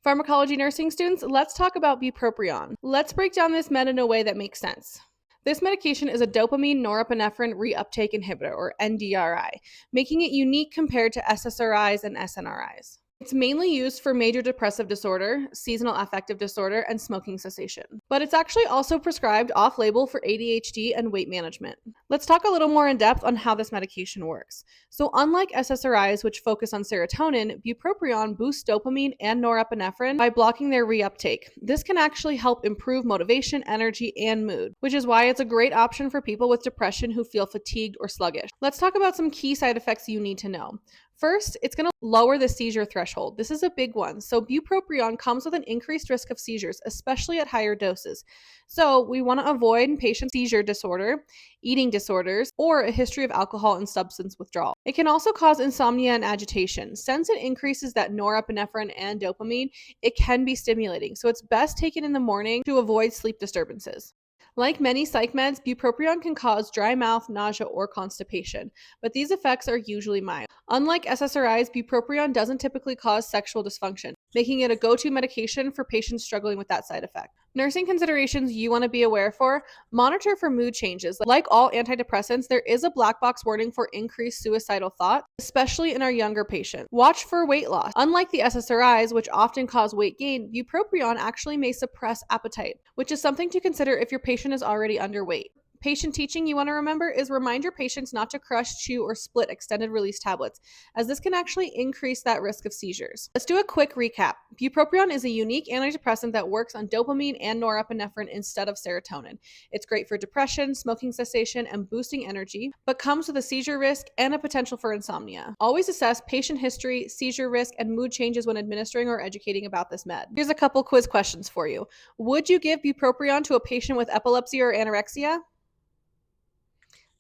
Pharmacology nursing students, let's talk about bupropion. Let's break down this med in a way that makes sense. This medication is a dopamine norepinephrine reuptake inhibitor, or NDRI, making it unique compared to SSRIs and SNRIs. It's mainly used for major depressive disorder, seasonal affective disorder, and smoking cessation. But it's actually also prescribed off-label for ADHD and weight management. Let's talk a little more in depth on how this medication works. So unlike SSRIs, which focus on serotonin, bupropion boosts dopamine and norepinephrine by blocking their reuptake. This can actually help improve motivation, energy, and mood, which is why it's a great option for people with depression who feel fatigued or sluggish. Let's talk about some key side effects you need to know. First, it's going to lower the seizure threshold. This is a big one. So bupropion comes with an increased risk of seizures, especially at higher doses. So we want to avoid patient seizure disorder, eating disorders, or a history of alcohol and substance withdrawal. It can also cause insomnia and agitation. Since it increases that norepinephrine and dopamine, it can be stimulating. So it's best taken in the morning to avoid sleep disturbances. Like many psych meds, bupropion can cause dry mouth, nausea, or constipation, but these effects are usually mild. Unlike SSRIs, bupropion doesn't typically cause sexual dysfunction, making it a go-to medication for patients struggling with that side effect. Nursing considerations you want to be aware for: monitor for mood changes. Like all antidepressants, there is a black box warning for increased suicidal thought, especially in our younger patients. Watch for weight loss. Unlike the SSRIs, which often cause weight gain, bupropion actually may suppress appetite, which is something to consider if your patient is already underweight. Patient teaching you want to remember is remind your patients not to crush, chew, or split extended release tablets, as this can actually increase that risk of seizures. Let's do a quick recap. Bupropion is a unique antidepressant that works on dopamine and norepinephrine instead of serotonin. It's great for depression, smoking cessation, and boosting energy, but comes with a seizure risk and a potential for insomnia. Always assess patient history, seizure risk, and mood changes when administering or educating about this med. Here's a couple quiz questions for you. Would you give bupropion to a patient with epilepsy or anorexia?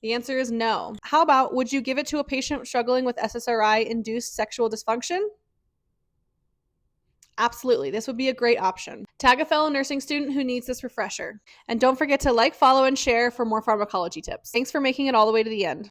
The answer is no. How about, would you give it to a patient struggling with SSRI-induced sexual dysfunction? Absolutely, this would be a great option. Tag a fellow nursing student who needs this refresher. And don't forget to like, follow, and share for more pharmacology tips. Thanks for making it all the way to the end.